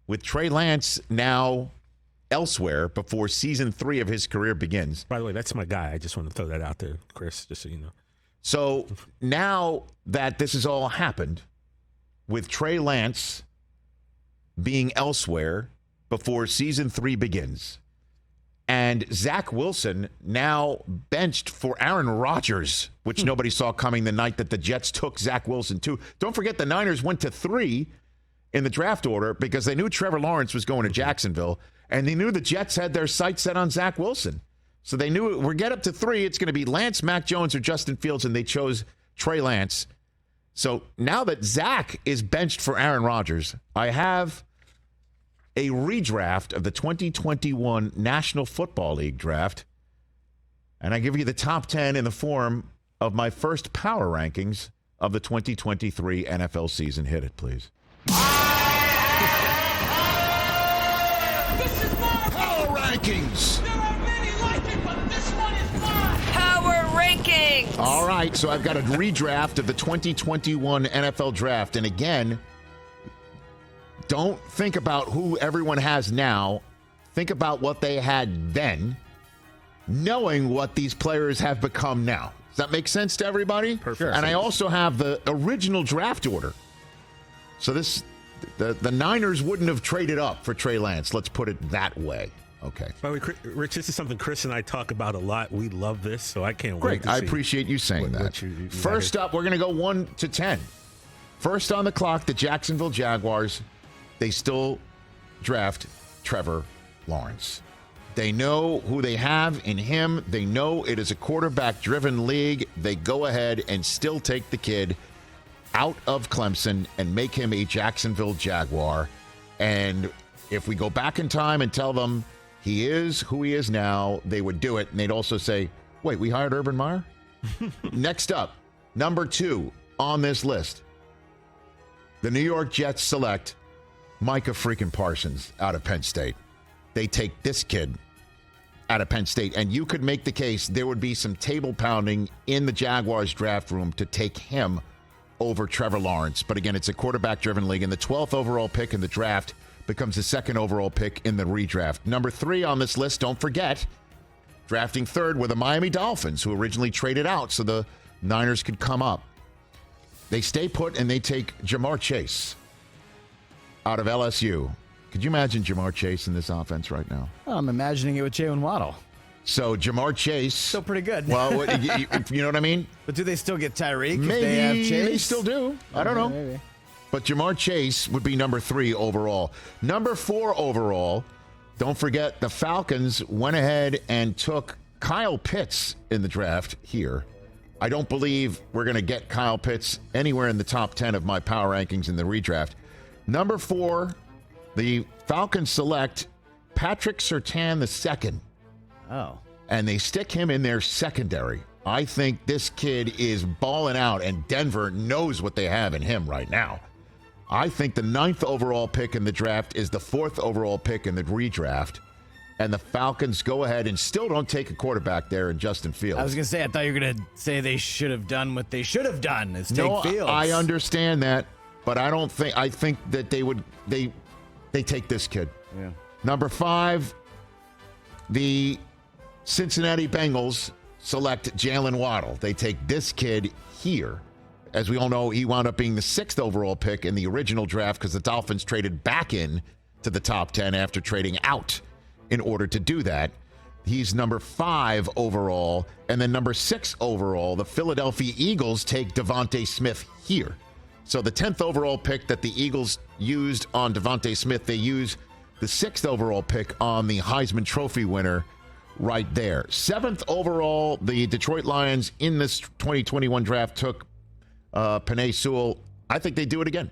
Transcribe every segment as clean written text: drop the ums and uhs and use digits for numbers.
with Trey Lance now elsewhere before season 3 of his career begins. By the way, that's my guy. I just want to throw that out there, Chris, just so you know. So now that this has all happened, with Trey Lance being elsewhere before season 3 begins, and Zach Wilson now benched for Aaron Rodgers, which nobody saw coming the night that the Jets took Zach Wilson too. Don't forget the Niners went to 3 in the draft order because they knew Trevor Lawrence was going to Jacksonville, and they knew the Jets had their sights set on Zach Wilson. So they knew we'll get up to 3. It's going to be Lance, Mac Jones, or Justin Fields, and they chose Trey Lance. So now that Zach is benched for Aaron Rodgers, I have a redraft of the 2021 National Football League draft, and I give you the top 10 in the form of my first power rankings of the 2023 NFL season. Hit it, please. This is my Power rankings. There are many like it, but this one is mine. Power rankings. All right, so I've got a redraft of the 2021 NFL draft, and again, don't think about who everyone has now. Think about what they had then, knowing what these players have become now. Does that make sense to everybody? Perfect. And I also have the original draft order. So the Niners wouldn't have traded up for Trey Lance. Let's put it that way. Okay. By the way, Rich, this is something Chris and I talk about a lot. We love this, so I can't wait Great. to see. I appreciate you saying what that. you First up, we're going to go 1 to 10. First on the clock, the Jacksonville Jaguars. They still draft Trevor Lawrence. They know who they have in him. They know it is a quarterback-driven league. They go ahead and still take the kid out of Clemson and make him a Jacksonville Jaguar. And if we go back in time and tell them he is who he is now, they would do it. And they'd also say, wait, we hired Urban Meyer? Next up, number 2 on this list. The New York Jets select Micah freaking Parsons out of Penn State. They take this kid out of Penn State, and you could make the case there would be some table pounding in the Jaguars draft room to take him over Trevor Lawrence. But again, it's a quarterback-driven league, and the 12th overall pick in the draft becomes the 2nd overall pick in the redraft. Number 3 on this list, don't forget, drafting 3rd were the Miami Dolphins, who originally traded out so the Niners could come up. They stay put, and they take Jamar Chase out of LSU. Could you imagine Jamar Chase in this offense right now? Well, I'm imagining it with Jaylen Waddle. So Jamar Chase. Still pretty good. Well, you know what I mean? But do they still get Tyreek Maybe if they have Chase? they still do. I don't know. Maybe. But Jamar Chase would be number 3 overall. Number 4 overall, don't forget the Falcons went ahead and took Kyle Pitts in the draft here. I don't believe we're going to get Kyle Pitts anywhere in the top 10 of my power rankings in the redraft. Number 4, the Falcons select Patrick Surtain II. Oh. And they stick him in their secondary. I think this kid is balling out, and Denver knows what they have in him right now. I think the 9th overall pick in the draft is the 4th overall pick in the redraft. And the Falcons go ahead and still don't take a quarterback there in Justin Fields. I was going to say, I thought you were going to say they should have done what they should have done is take Fields. I understand that, but I don't think, I think that they take this kid. Yeah. Number 5, the Cincinnati Bengals select Jaylen Waddle. They take this kid here. As we all know, he wound up being the 6th overall pick in the original draft because the Dolphins traded back in to the top 10 after trading out in order to do that. He's number 5 overall. And then number 6 overall, the Philadelphia Eagles take Devonta Smith here. So the 10th overall pick that the Eagles used on Devonta Smith, they use the 6th overall pick on the Heisman Trophy winner right there. 7th overall, the Detroit Lions in this 2021 draft took Penei Sewell. I think they do it again.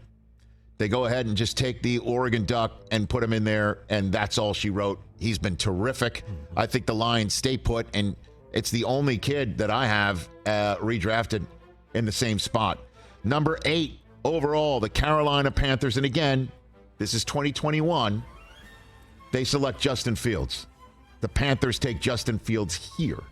They go ahead and just take the Oregon Duck and put him in there, and that's all she wrote. He's been terrific. I think the Lions stay put, and it's the only kid that I have redrafted in the same spot. Number 8 overall, the Carolina Panthers, and again, this is 2021, they select Justin Fields. The Panthers take Justin Fields here.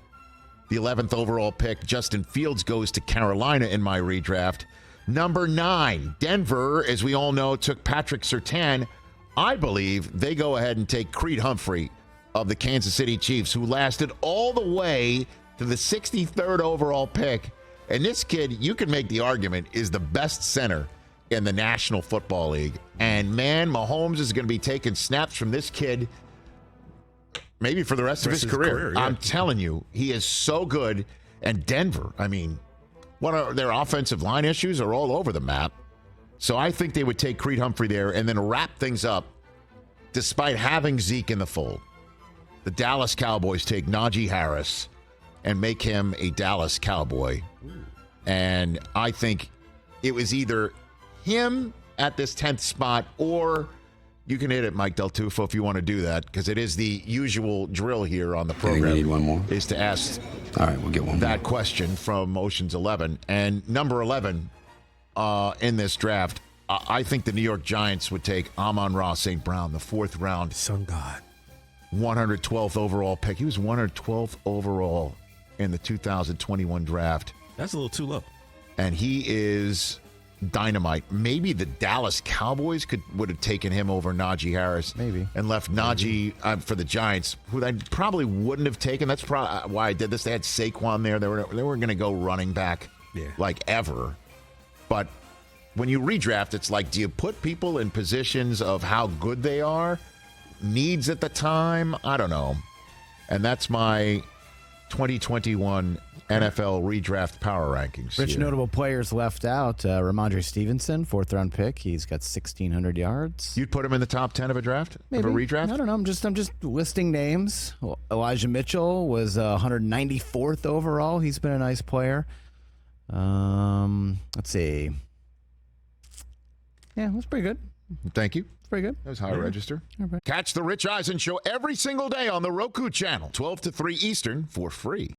The 11th overall pick, Justin Fields goes to Carolina in my redraft. Number 9, Denver, as we all know, took Patrick Surtain I believe they go ahead and take Creed Humphrey of the Kansas City Chiefs, who lasted all the way to the 63rd overall pick. And this kid, you can make the argument, is the best center in the National Football League. And, man, Mahomes is going to be taking snaps from this kid maybe for the rest of his career. I'm telling you, he is so good. And Denver, I mean, what are their offensive line issues are all over the map. So I think they would take Creed Humphrey there and then wrap things up despite having Zeke in the fold. The Dallas Cowboys take Najee Harris and make him a Dallas Cowboy. And I think it was either him at this 10th spot, or you can hit it, Mike Del Tufo, if you want to do that, because it is the usual drill here on the program. I think we need one more. Is to ask all right, we'll get one that more. question from Ocean's 11. And number 11 in this draft, I think the New York Giants would take Amon-Ra St. Brown, the 4th round. Sun God. 112th overall pick. He was 112th overall in the 2021 draft. That's a little too low. And he is dynamite. Maybe the Dallas Cowboys would have taken him over Najee Harris. Maybe. And left Najee for the Giants, who they probably wouldn't have taken. That's probably why I did this. They had Saquon there. They were going to go running back like ever. But when you redraft, it's like, do you put people in positions of how good they are? Needs at the time? I don't know. And that's my 2021 NFL redraft power rankings. Rich here. notable players left out. Ramondre Stevenson, 4th round pick. He's got 1,600 yards. You'd put him in the top 10 of a draft? Maybe. Of a redraft? I don't know. I'm just listing names. Elijah Mitchell was 194th overall. He's been a nice player. Let's see. Yeah, that's pretty good. Thank you. It's pretty good. That was high register. Right. Catch the Rich Eisen Show every single day on the Roku channel, 12 to 3 Eastern, for free.